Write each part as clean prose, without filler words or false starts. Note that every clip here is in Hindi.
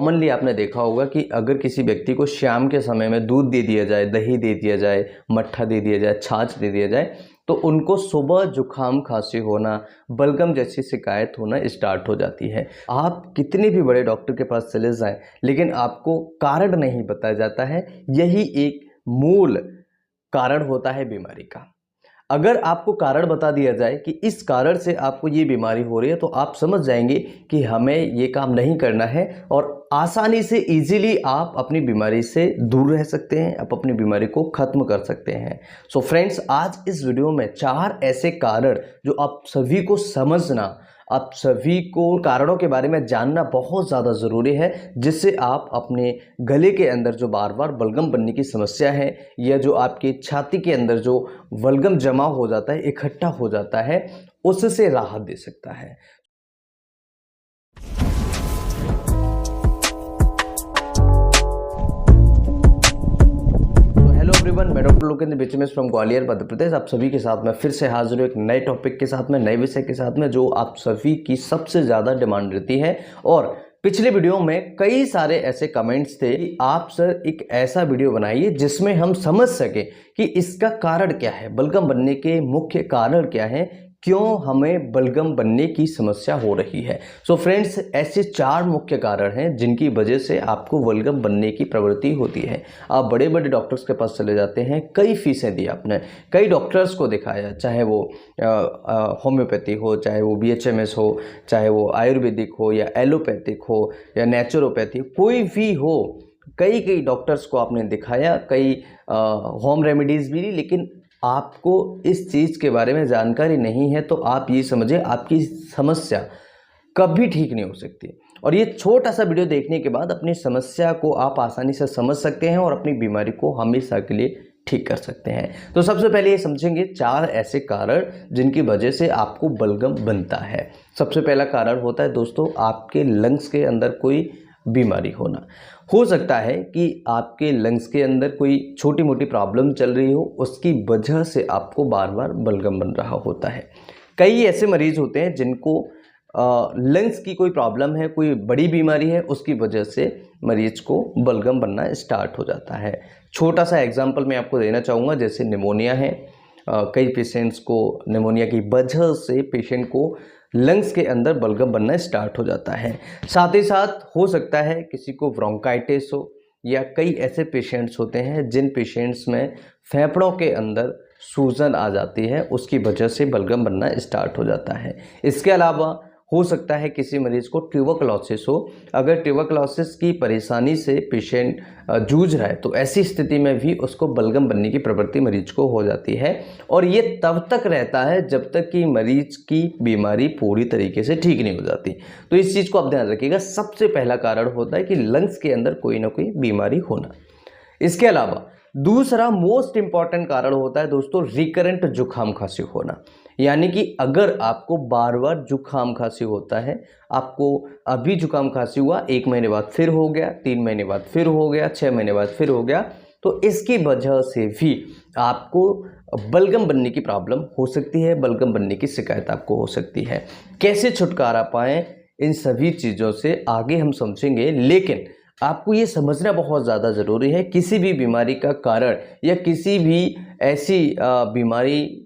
कॉमनली आपने देखा होगा कि अगर किसी व्यक्ति को शाम के समय में दूध दे दिया जाए, दही दे दिया जाए, मट्ठा दे दिया जाए, छाछ दे दिया जाए, तो उनको सुबह जुकाम खांसी होना, बलगम जैसी शिकायत होना स्टार्ट हो जाती है। आप कितने भी बड़े डॉक्टर के पास चले जाएं, लेकिन आपको कारण नहीं बताया जाता है। यही एक मूल कारण होता है बीमारी का। अगर आपको कारण बता दिया जाए कि इस कारण से आपको ये बीमारी हो रही है, तो आप समझ जाएंगे कि हमें ये काम नहीं करना है और आसानी से इजीली आप अपनी बीमारी से दूर रह सकते हैं, आप अपनी बीमारी को खत्म कर सकते हैं। सो फ्रेंड्स, आज इस वीडियो में 4 ऐसे कारण जो आप सभी को समझना, आप सभी को कारणों के बारे में जानना बहुत ज़्यादा ज़रूरी है, जिससे आप अपने गले के अंदर जो बार बार बलगम बनने की समस्या है, या जो आपकी छाती के अंदर जो बलगम जमा हो जाता है, इकट्ठा हो जाता है, उससे राहत दे सकता है। एवरीवन, मैं डॉक्टर लोकेंद्र बिचमेश फ्रॉम ग्वालियर मध्य प्रदेश। आप सभी के साथ में फिर से हाजिर हूँ एक नए टॉपिक के साथ में, नए विषय के साथ में, जो आप सभी की सबसे ज़्यादा डिमांड रहती है। और पिछले वीडियो में कई सारे ऐसे कमेंट्स थे कि आप सर एक ऐसा वीडियो बनाइए जिसमें हम समझ सके कि इसका कारण क्या है, बलगम बनने के मुख्य कारण क्या है, क्यों हमें बलगम बनने की समस्या हो रही है। सो फ्रेंड्स, ऐसे 4 मुख्य कारण हैं जिनकी वजह से आपको बलगम बनने की प्रवृत्ति होती है। आप बड़े बड़े डॉक्टर्स के पास चले जाते हैं, कई फीसें दी आपने, कई डॉक्टर्स को दिखाया, चाहे वो होम्योपैथी हो, चाहे वो BHMS हो, चाहे वो आयुर्वेदिक हो या एलोपैथिक हो या नेचुरोपैथी, कोई भी हो, कई डॉक्टर्स को आपने दिखाया, कई होम रेमेडीज़ भी ली, लेकिन आपको इस चीज़ के बारे में जानकारी नहीं है, तो आप ये समझिए आपकी समस्या कभी ठीक नहीं हो सकती। और ये छोटा सा वीडियो देखने के बाद अपनी समस्या को आप आसानी से समझ सकते हैं और अपनी बीमारी को हमेशा के लिए ठीक कर सकते हैं। तो सबसे पहले ये समझेंगे 4 ऐसे कारण जिनकी वजह से आपको बलगम बनता है। सबसे पहला कारण होता है दोस्तों, आपके लंग्स के अंदर कोई बीमारी होना। हो सकता है कि आपके लंग्स के अंदर कोई छोटी मोटी प्रॉब्लम चल रही हो, उसकी वजह से आपको बार बार बलगम बन रहा होता है। कई ऐसे मरीज होते हैं जिनको लंग्स की कोई प्रॉब्लम है, कोई बड़ी बीमारी है, उसकी वजह से मरीज को बलगम बनना स्टार्ट हो जाता है। छोटा सा एग्जाम्पल मैं आपको देना चाहूँगा, जैसे निमोनिया है। कई पेशेंट्स को निमोनिया की वजह से पेशेंट को लंग्स के अंदर बलगम बनना स्टार्ट हो जाता है। साथ ही साथ हो सकता है किसी को ब्रोंकाइटिस हो, या कई ऐसे पेशेंट्स होते हैं जिन पेशेंट्स में फेफड़ों के अंदर सूजन आ जाती है, उसकी वजह से बलगम बनना स्टार्ट हो जाता है। इसके अलावा हो सकता है किसी मरीज को ट्यूबरकुलोसिस हो। अगर ट्यूबरकुलोसिस की परेशानी से पेशेंट जूझ रहा है, तो ऐसी स्थिति में भी उसको बलगम बनने की प्रवृत्ति मरीज को हो जाती है। और ये तब तक रहता है जब तक कि मरीज की बीमारी पूरी तरीके से ठीक नहीं हो जाती। तो इस चीज़ को आप ध्यान रखिएगा। सबसे पहला कारण होता है कि लंग्स के अंदर कोई ना कोई बीमारी होना। इसके अलावा दूसरा मोस्ट इंपॉर्टेंट कारण होता है दोस्तों, रिकरेंट जुकाम खांसी होना। यानी कि अगर आपको बार बार जुकाम खांसी होता है, आपको अभी जुकाम खांसी हुआ, 1 महीने बाद फिर हो गया, 3 महीने बाद फिर हो गया, 6 महीने बाद फिर हो गया, तो इसकी वजह से भी आपको बलगम बनने की प्रॉब्लम हो सकती है, बलगम बनने की शिकायत आपको हो सकती है। कैसे छुटकारा पाएं इन सभी चीज़ों से आगे हम समझेंगे, लेकिन आपको ये समझना बहुत ज़्यादा ज़रूरी है, किसी भी बीमारी का कारण या किसी भी ऐसी बीमारी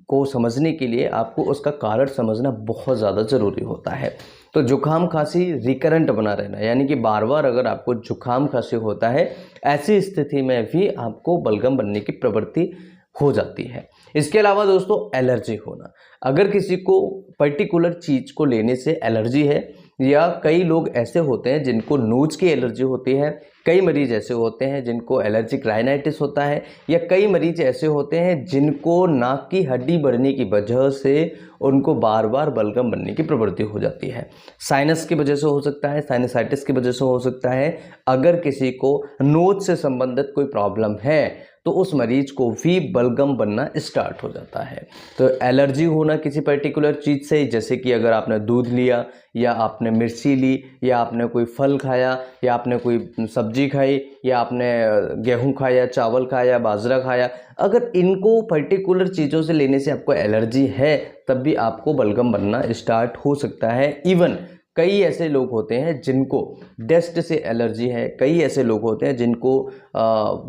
को समझने के लिए आपको उसका कारण समझना बहुत ज़्यादा ज़रूरी होता है। तो जुकाम खांसी रिकरेंट बना रहना, यानी कि बार बार अगर आपको जुकाम खांसी होता है, ऐसी स्थिति में भी आपको बलगम बनने की प्रवृत्ति हो जाती है। इसके अलावा दोस्तों, एलर्जी होना। अगर किसी को पर्टिकुलर चीज़ को लेने से एलर्जी है, या कई लोग ऐसे होते हैं जिनको नोज की एलर्जी होती है, कई मरीज ऐसे होते हैं जिनको एलर्जिक राइनाइटिस होता है, या कई मरीज ऐसे होते हैं जिनको नाक की हड्डी बढ़ने की वजह से उनको बार बार बलगम बनने की प्रवृत्ति हो जाती है। साइनस की वजह से हो सकता है, साइनसाइटिस की वजह से हो सकता है। अगर किसी को नोज से संबंधित कोई प्रॉब्लम है, तो उस मरीज को भी बलगम बनना स्टार्ट हो जाता है। तो एलर्जी होना किसी पर्टिकुलर चीज़ से, जैसे कि अगर आपने दूध लिया, या आपने मिर्ची ली, या आपने कोई फल खाया, या आपने कोई सब्जी खाई, या आपने गेहूं खाया, चावल खाया, बाजरा खाया, अगर इनको पर्टिकुलर चीज़ों से लेने से आपको एलर्जी है, तब भी आपको बलगम बनना स्टार्ट हो सकता है। इवन कई ऐसे लोग होते हैं जिनको डस्ट से एलर्जी है, कई ऐसे लोग होते हैं जिनको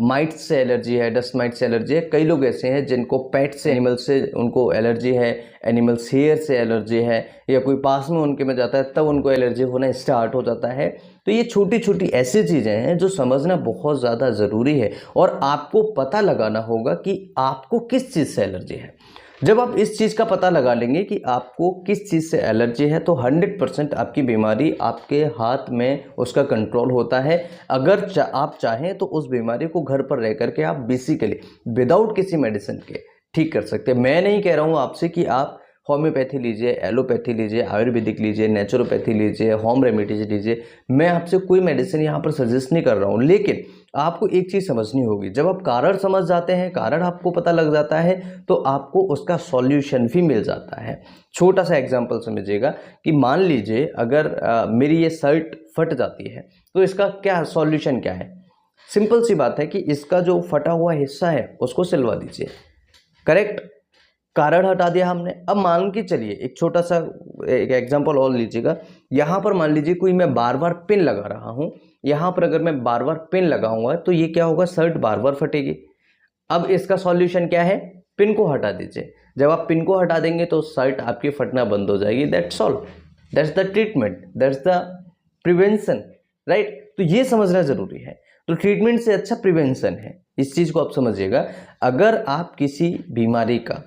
माइट्स से एलर्जी है, डस्ट माइट से एलर्जी है, कई लोग ऐसे हैं जिनको पेट से, एनिमल से उनको एलर्जी है, एनिमल्स हेयर से एलर्जी है, या कोई पास में उनके में जाता है तब उनको एलर्जी होना स्टार्ट हो जाता है। तो ये छोटी छोटी ऐसी चीज़ें हैं जो समझना बहुत ज़्यादा ज़रूरी है और आपको पता लगाना होगा कि आपको किस चीज़ से एलर्जी है। जब आप इस चीज़ का पता लगा लेंगे कि आपको किस चीज़ से एलर्जी है तो 100% आपकी बीमारी आपके हाथ में उसका कंट्रोल होता है। अगर आप चाहें तो उस बीमारी को घर पर रह करके आप बेसिकली विदाउट किसी मेडिसिन के ठीक कर सकते हैं। मैं नहीं कह रहा हूँ आपसे कि आप होम्योपैथी लीजिए, एलोपैथी लीजिए, आयुर्वेदिक लीजिए, नेचुरोपैथी लीजिए, होम रेमेडीज लीजिए, मैं आपसे कोई मेडिसिन यहाँ पर सजेस्ट नहीं कर रहा हूँ। लेकिन आपको एक चीज़ समझनी होगी, जब आप कारण समझ जाते हैं, कारण आपको पता लग जाता है तो आपको उसका सॉल्यूशन भी मिल जाता है। छोटा सा एग्जांपल समझिएगा कि मान लीजिए अगर मेरी ये शर्ट फट जाती है तो इसका क्या सॉल्यूशन क्या है। सिंपल सी बात है कि इसका जो फटा हुआ हिस्सा है उसको सिलवा दीजिए, करेक्ट। कारण हटा दिया हमने। अब मान के चलिए एक छोटा सा एक एग्जांपल और लीजिएगा। यहाँ पर मान लीजिए कोई मैं बार बार पिन लगा रहा हूँ, यहाँ पर अगर मैं बार बार पिन लगाऊंगा तो ये क्या होगा, शर्ट बार बार फटेगी। अब इसका सॉल्यूशन क्या है, पिन को हटा दीजिए। जब आप पिन को हटा देंगे तो शर्ट आपकी फटना बंद हो जाएगी। That's all, that's the treatment, that's the prevention, right. तो ये समझना जरूरी है। तो ट्रीटमेंट से अच्छा प्रिवेंशन है, इस चीज को आप समझिएगा। अगर आप किसी बीमारी का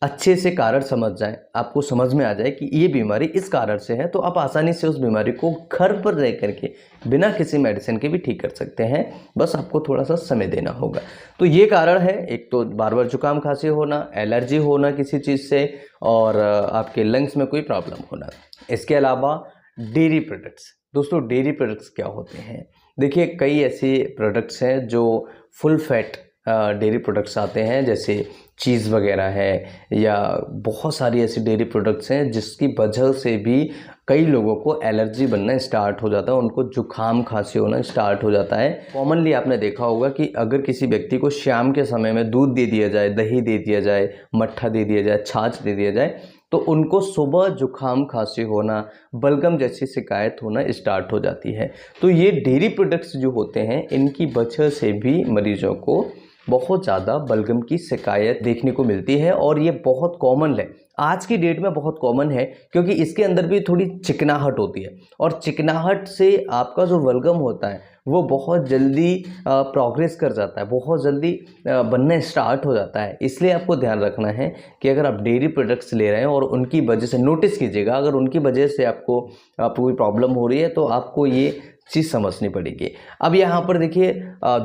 अच्छे से कारण समझ जाएं, आपको समझ में आ जाए कि ये बीमारी इस कारण से है, तो आप आसानी से उस बीमारी को घर पर रह करके बिना किसी मेडिसिन के भी ठीक कर सकते हैं। बस आपको थोड़ा सा समय देना होगा। तो ये कारण है, एक तो बार बार जुकाम खांसी होना, एलर्जी होना किसी चीज़ से, और आपके लंग्स में कोई प्रॉब्लम होना। इसके अलावा डेयरी प्रोडक्ट्स, दोस्तों डेयरी प्रोडक्ट्स क्या होते हैं? देखिए कई ऐसे प्रोडक्ट्स हैं जो फुल फैट डेयरी प्रोडक्ट्स आते हैं, जैसे चीज़ वगैरह है, या बहुत सारी ऐसी डेयरी प्रोडक्ट्स हैं जिसकी वजह से भी कई लोगों को एलर्जी बनना स्टार्ट हो जाता है, उनको जुकाम खांसी होना स्टार्ट हो जाता है। कॉमनली आपने देखा होगा कि अगर किसी व्यक्ति को शाम के समय में दूध दे दिया जाए, दही दे दिया जाए, मट्ठा दे दिया जाए, छाछ दे दिया जाए, तो उनको सुबह जुकाम खांसी होना, बलगम जैसी शिकायत होना स्टार्ट हो जाती है। तो ये डेयरी प्रोडक्ट्स जो होते हैं इनकी वजह से भी मरीजों को बहुत ज़्यादा बलगम की शिकायत देखने को मिलती है, और ये बहुत कॉमन है, आज की डेट में बहुत कॉमन है, क्योंकि इसके अंदर भी थोड़ी चिकनाहट होती है, और चिकनाहट से आपका जो बलगम होता है वो बहुत जल्दी प्रोग्रेस कर जाता है, बहुत जल्दी बनना स्टार्ट हो जाता है। इसलिए आपको ध्यान रखना है कि अगर आप डेयरी प्रोडक्ट्स ले रहे हैं और उनकी वजह से, नोटिस कीजिएगा, अगर उनकी वजह से आपको कोई प्रॉब्लम हो रही है तो आपको ये चीज़ समझनी पड़ेगी। अब यहाँ पर देखिए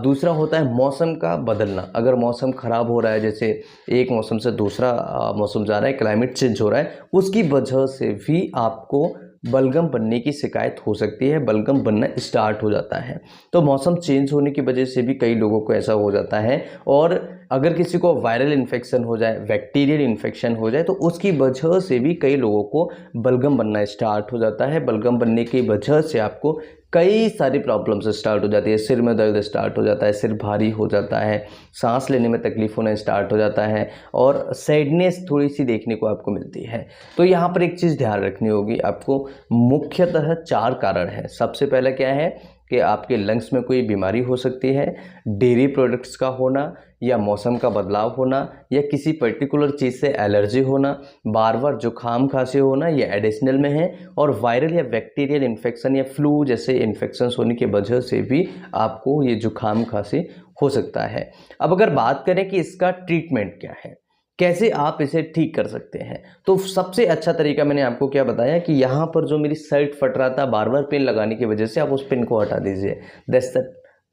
दूसरा होता है मौसम का बदलना। अगर मौसम ख़राब हो रहा है, जैसे एक मौसम से दूसरा मौसम जा रहा है, क्लाइमेट चेंज हो रहा है, उसकी वजह से भी आपको बलगम बनने की शिकायत हो सकती है, बलगम बनना स्टार्ट हो जाता है। तो मौसम चेंज होने की वजह से भी कई लोगों को ऐसा हो जाता है। और अगर किसी को वायरल इन्फेक्शन हो जाए, बैक्टीरियल इन्फेक्शन हो जाए, तो उसकी वजह से भी कई लोगों को बलगम बनना स्टार्ट हो जाता है। बलगम बनने की वजह से आपको कई सारी प्रॉब्लम्स स्टार्ट हो जाती है। सिर में दर्द स्टार्ट हो जाता है, सिर भारी हो जाता है, सांस लेने में तकलीफ होना स्टार्ट हो जाता है, और सैडनेस थोड़ी सी देखने को आपको मिलती है। तो यहाँ पर एक चीज़ ध्यान रखनी होगी आपको, मुख्यतः 4 कारण है। सबसे पहला क्या है कि आपके लंग्स में कोई बीमारी हो सकती है, डेयरी प्रोडक्ट्स का होना, या मौसम का बदलाव होना, या किसी पर्टिकुलर चीज़ से एलर्जी होना, बार बार जुकाम खांसी होना, ये एडिशनल में है, और वायरल या बैक्टीरियल इन्फेक्शन या फ्लू जैसे इन्फेक्शंस होने की वजह से भी आपको ये जुकाम खांसी हो सकता है। अब अगर बात करें कि इसका ट्रीटमेंट क्या है, कैसे आप इसे ठीक कर सकते हैं, तो सबसे अच्छा तरीका मैंने आपको क्या बताया कि यहाँ पर जो मेरी शर्ट फट रहा था बार बार पिन लगाने की वजह से, आप उस पिन को हटा दीजिए। That's the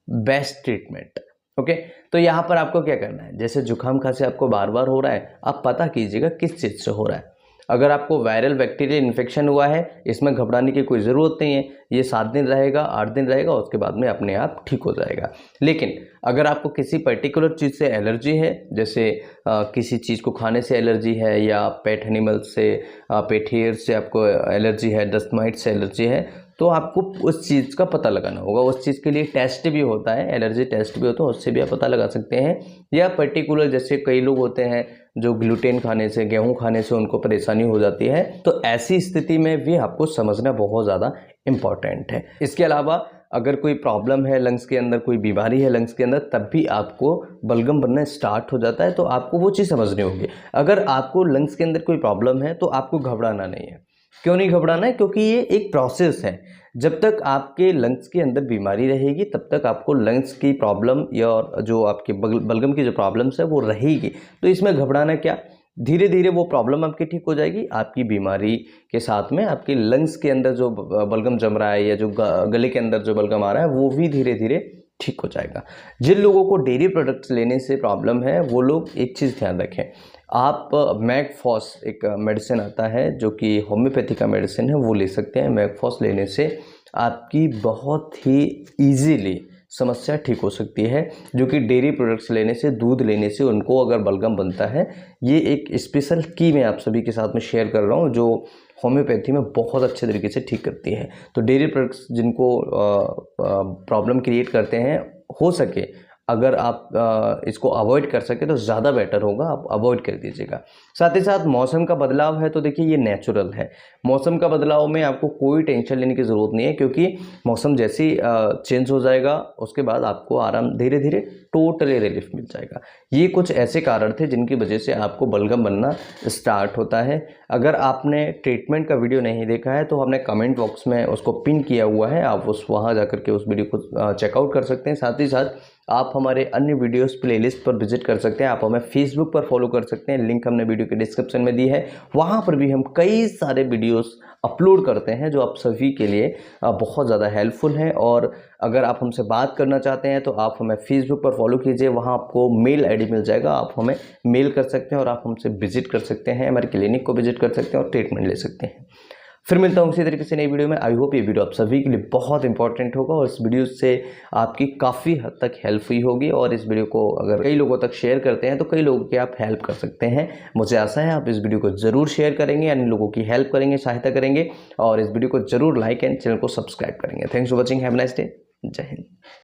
best treatment. Okay, तो यहाँ पर आपको क्या करना है, जैसे जुकाम खांसी आपको बार बार हो रहा है, आप पता कीजिएगा किस चीज़ से हो रहा है। अगर आपको वायरल बैक्टीरियल इन्फेक्शन हुआ है, इसमें घबराने की कोई ज़रूरत नहीं है, ये 7 दिन रहेगा, 8 दिन रहेगा, उसके बाद में अपने आप ठीक हो जाएगा। लेकिन अगर आपको किसी पर्टिकुलर चीज़ से एलर्जी है, जैसे किसी चीज़ को खाने से एलर्जी है, या पेट एनिमल से, पेट हेयर से आपको एलर्जी है, डस्ट माइट से एलर्जी है, तो आपको उस चीज़ का पता लगाना होगा। उस चीज़ के लिए टेस्ट भी होता है, एलर्जी टेस्ट भी होता है, उससे भी आप पता लगा सकते हैं। या पर्टिकुलर जैसे कई लोग होते हैं जो ग्लूटेन खाने से, गेहूं खाने से उनको परेशानी हो जाती है, तो ऐसी स्थिति में भी आपको समझना बहुत ज़्यादा इम्पॉर्टेंट है। इसके अलावा अगर कोई प्रॉब्लम है लंग्स के अंदर, कोई बीमारी है लंग्स के अंदर, तब भी आपको बलगम बनना स्टार्ट हो जाता है, तो आपको वो चीज़ समझनी होगी। अगर आपको लंग्स के अंदर कोई प्रॉब्लम है तो आपको घबराना नहीं है। क्यों नहीं घबराना है? क्योंकि ये एक प्रोसेस है। जब तक आपके लंग्स के अंदर बीमारी रहेगी तब तक आपको लंग्स की प्रॉब्लम या जो आपके बलगम की जो प्रॉब्लम्स है वो रहेगी। तो इसमें घबराना क्या, धीरे धीरे वो प्रॉब्लम आपकी ठीक हो जाएगी। आपकी बीमारी के साथ में आपके लंग्स के अंदर जो बलगम जम रहा है या जो गले के अंदर जो बलगम आ रहा है वो भी धीरे धीरे ठीक हो जाएगा। जिन लोगों को डेयरी प्रोडक्ट्स लेने से प्रॉब्लम है वो लोग एक चीज़ ध्यान रखें, आप मैगफॉस एक मेडिसिन आता है जो कि होम्योपैथी का मेडिसिन है, वो ले सकते हैं। मैगफॉस लेने से आपकी बहुत ही ईजीली समस्या ठीक हो सकती है। जो कि डेयरी प्रोडक्ट्स लेने से, दूध लेने से उनको अगर बलगम बनता है, ये एक स्पेशल की मैं आप सभी के साथ में शेयर कर रहा हूँ जो होम्योपैथी में बहुत अच्छे तरीके से ठीक करती है। तो डेयरी प्रोडक्ट्स जिनको प्रॉब्लम क्रिएट करते हैं, हो सके अगर आप इसको अवॉइड कर सके तो ज़्यादा बेटर होगा, आप अवॉइड कर दीजिएगा। साथ ही साथ मौसम का बदलाव है तो देखिए ये नेचुरल है। मौसम का बदलाव में आपको कोई टेंशन लेने की ज़रूरत नहीं है, क्योंकि मौसम जैसे ही चेंज हो जाएगा उसके बाद आपको आराम धीरे धीरे टोटली रिलीफ मिल जाएगा। ये कुछ ऐसे कारण थे जिनकी वजह से आपको बलगम बनना स्टार्ट होता है। अगर आपने ट्रीटमेंट का वीडियो नहीं देखा है तो हमने कमेंट बॉक्स में उसको पिन किया हुआ है, आप वहाँ जा के उस वीडियो को चेकआउट कर सकते हैं। साथ ही साथ आप हमारे अन्य वीडियोस प्लेलिस्ट पर विजिट कर सकते हैं। आप हमें फेसबुक पर फॉलो कर सकते हैं, लिंक हमने वीडियो के डिस्क्रिप्शन में दी है। वहाँ पर भी हम कई सारे वीडियोस अपलोड करते हैं जो आप सभी के लिए बहुत ज़्यादा हेल्पफुल है। और अगर आप हमसे बात करना चाहते हैं तो आप हमें फेसबुक पर फॉलो कीजिए, वहाँ आपको मेल आईडी मिल जाएगा, आप हमें मेल कर सकते हैं और आप हमसे विजिट कर सकते हैं, हमारे क्लिनिक को विजिट कर सकते हैं और ट्रीटमेंट ले सकते हैं। फिर मिलता हूँ इसी तरीके से नई वीडियो में। आई होप ये वीडियो आप सभी के लिए बहुत इंपॉर्टेंट होगा और इस वीडियो से आपकी काफ़ी हद तक हेल्प हुई होगी। और इस वीडियो को अगर कई लोगों तक शेयर करते हैं तो कई लोगों की आप हेल्प कर सकते हैं। मुझे आशा है आप इस वीडियो को ज़रूर शेयर करेंगे, अन्य लोगों की हेल्प करेंगे, सहायता करेंगे और इस वीडियो को ज़रूर लाइक एंड चैनल को सब्सक्राइब करेंगे। Thanks for watching, have a nice day, जय हिंद।